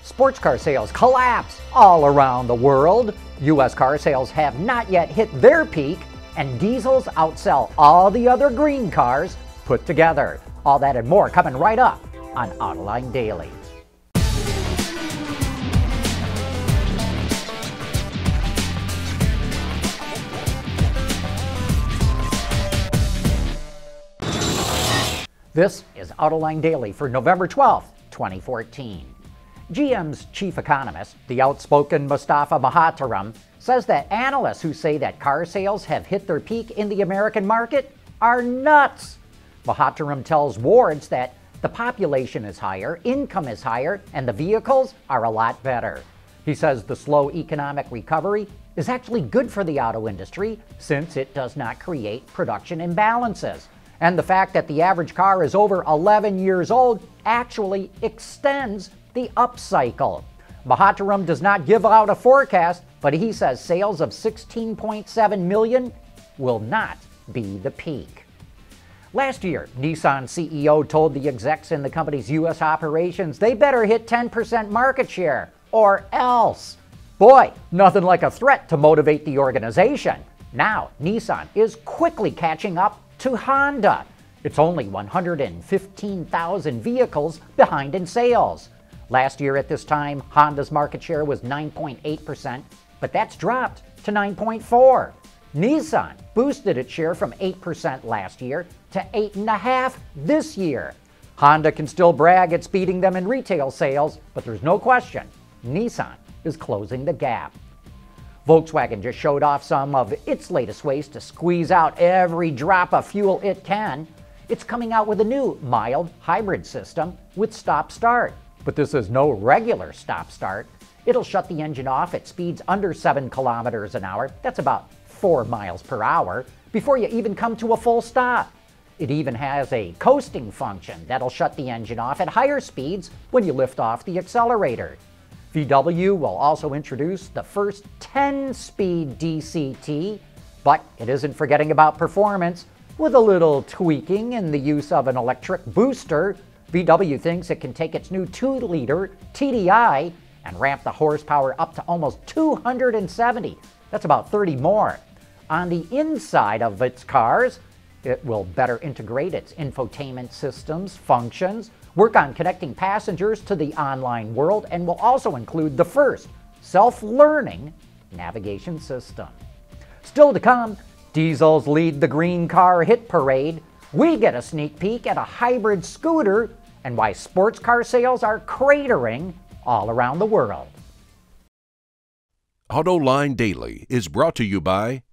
Sports car sales collapse all around the world. U.S. car sales have not yet hit their peak, and diesels outsell all the other green cars put together. All that and more coming right up on Autoline Daily. This is Autoline Daily for November 12th, 2014. GM's chief economist, the outspoken Mustafa Mahattaram, says that analysts who say that car sales have hit their peak in the American market are nuts. Mahattaram tells Wards that the population is higher, income is higher, and the vehicles are a lot better. He says the slow economic recovery is actually good for the auto industry since it does not create production imbalances. And the fact that the average car is over 11 years old actually extends the upcycle. Mahattaram does not give out a forecast, but he says sales of 16.7 million will not be the peak. Last year, Nissan CEO told the execs in the company's U.S. operations they better hit 10% market share, or else. Boy, nothing like a threat to motivate the organization. Now, Nissan is quickly catching up to Honda. It's only 115,000 vehicles behind in sales. Last year at this time, Honda's market share was 9.8%, but that's dropped to 9.4%. Nissan boosted its share from 8% last year to 8.5% this year. Honda can still brag it's beating them in retail sales, but there's no question Nissan is closing the gap. Volkswagen just showed off some of its latest ways to squeeze out every drop of fuel it can. It's coming out with a new mild hybrid system with stop-start. But this is no regular stop-start. It'll shut the engine off at speeds under 7 kilometers an hour, that's about 4 miles per hour, before you even come to a full stop. It even has a coasting function that'll shut the engine off at higher speeds when you lift off the accelerator. VW will also introduce the first 10-speed DCT, but it isn't forgetting about performance. With a little tweaking in the use of an electric booster, VW thinks it can take its new 2-liter TDI and ramp the horsepower up to almost 270. That's about 30 more. On the inside of its cars, it will better integrate its infotainment systems, functions, work on connecting passengers to the online world, and will also include the first self-learning navigation system. Still to come, diesels lead the green car hit parade. We get a sneak peek at a hybrid scooter and why sports car sales are cratering all around the world. Autoline Daily is brought to you by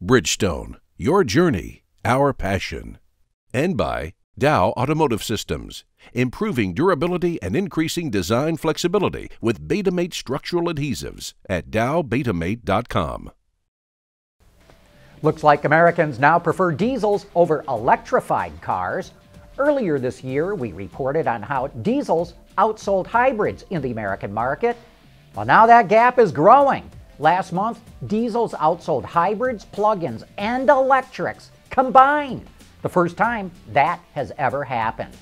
Bridgestone, your journey, our passion, and by Dow Automotive Systems, improving durability and increasing design flexibility with Betamate structural adhesives at dowbetamate.com. Looks like Americans now prefer diesels over electrified cars. Earlier this year, we reported on how diesels outsold hybrids in the American market. Well, now that gap is growing. Last month, diesels outsold hybrids, plug-ins, and electrics combined. The first time that has ever happened.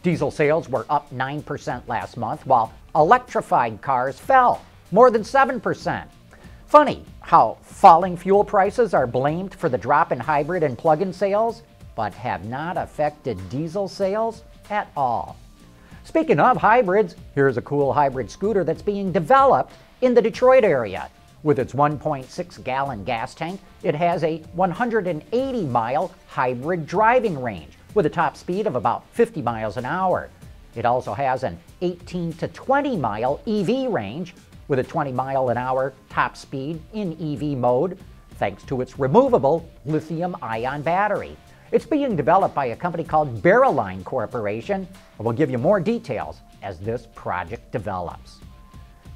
Diesel sales were up 9% last month, while electrified cars fell more than 7%. Funny how falling fuel prices are blamed for the drop in hybrid and plug-in sales, but have not affected diesel sales at all. Speaking of hybrids, here's a cool hybrid scooter that's being developed in the Detroit area. With its 1.6-gallon gas tank, it has a 180-mile hybrid driving range with a top speed of about 50 miles an hour. It also has an 18 to 20-mile EV range with a 20-mile-an-hour top speed in EV mode, thanks to its removable lithium-ion battery. It's being developed by a company called Autoline Corporation, and we'll give you more details as this project develops.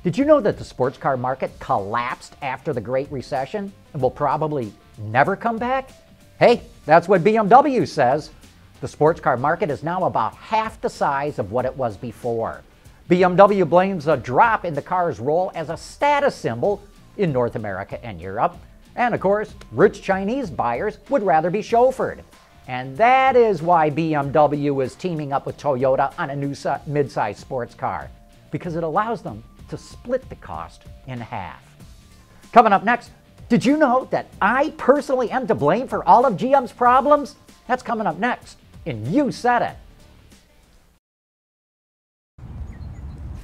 Did you know that the sports car market collapsed after the Great Recession and will probably never come back? Hey, that's what BMW says. The sports car market is now about half the size of what it was before. BMW blames a drop in the car's role as a status symbol in North America and Europe. And of course, rich Chinese buyers would rather be chauffeured. And that is why BMW is teaming up with Toyota on a new mid-size sports car. because it allows them to split the cost in half. Coming up next, did you know that I personally am to blame for all of GM's problems? That's coming up next in You Said It.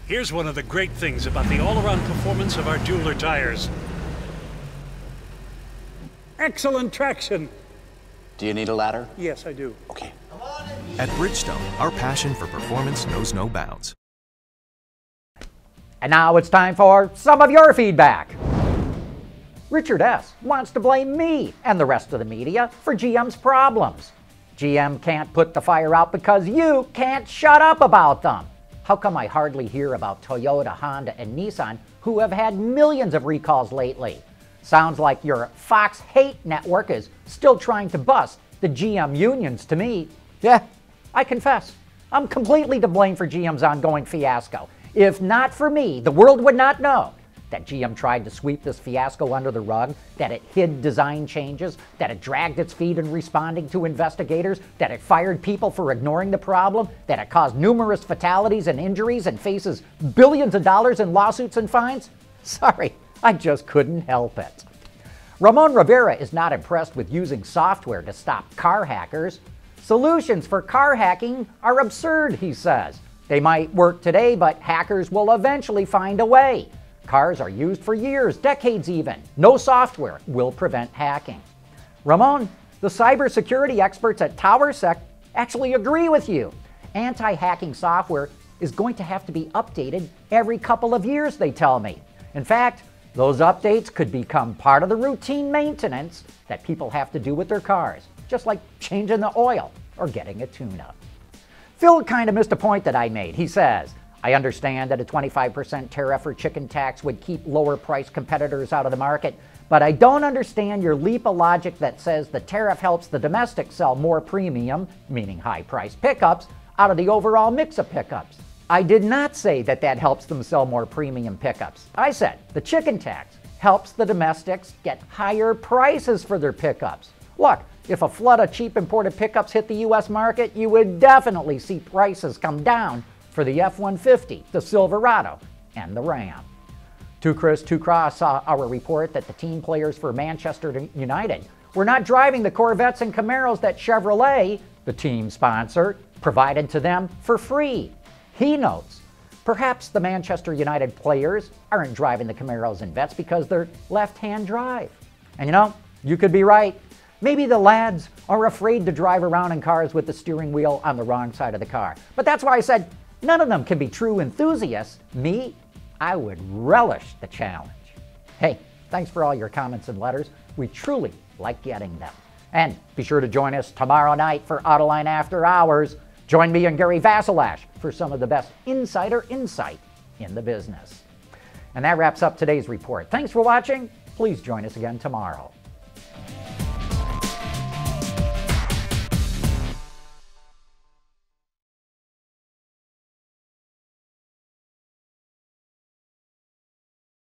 Here's one of the great things about the all-around performance of our Jeweler tires. Excellent traction. Do you need a ladder? Yes, I do. Okay. At Bridgestone, our passion for performance knows no bounds. And now it's time for some of your feedback. Richard S. wants to blame me and the rest of the media for GM's problems. GM can't put the fire out because you can't shut up about them. How come I hardly hear about Toyota, Honda, and Nissan, who have had millions of recalls lately? Sounds like your Fox hate network is still trying to bust the GM unions to me. Yeah, I confess, I'm completely to blame for GM's ongoing fiasco. If not for me, the world would not know that GM tried to sweep this fiasco under the rug, that it hid design changes, that it dragged its feet in responding to investigators, that it fired people for ignoring the problem, that it caused numerous fatalities and injuries and faces billions of dollars in lawsuits and fines? Sorry, I just couldn't help it. Ramon Rivera is not impressed with using software to stop car hackers. Solutions for car hacking are absurd, he says. They might work today, but hackers will eventually find a way. Cars are used for years, decades even. No software will prevent hacking. Ramon, the cybersecurity experts at TowerSec actually agree with you. Anti-hacking software is going to have to be updated every couple of years, they tell me. In fact, those updates could become part of the routine maintenance that people have to do with their cars, just like changing the oil or getting a tune-up. Phil kind of missed a point that I made. He says, I understand that a 25% tariff or chicken tax would keep lower-priced competitors out of the market, but I don't understand your leap of logic that says the tariff helps the domestics sell more premium, meaning high-priced pickups, out of the overall mix of pickups. I did not say that that helps them sell more premium pickups. I said the chicken tax helps the domestics get higher prices for their pickups. Look, if a flood of cheap imported pickups hit the U.S. market, you would definitely see prices come down for the F-150, the Silverado, and the Ram. Two Cross saw our report that the team players for Manchester United were not driving the Corvettes and Camaros that Chevrolet, the team sponsor, provided to them for free. He notes, perhaps the Manchester United players aren't driving the Camaros and Vets because they're left-hand drive. And you know, you could be right. Maybe the lads are afraid to drive around in cars with the steering wheel on the wrong side of the car. But that's why I said none of them can be true enthusiasts. Me, I would relish the challenge. Hey, thanks for all your comments and letters. We truly like getting them. And be sure to join us tomorrow night for Autoline After Hours. Join me and Gary Vasilash for some of the best insider insight in the business. And that wraps up today's report. Thanks for watching. Please join us again tomorrow.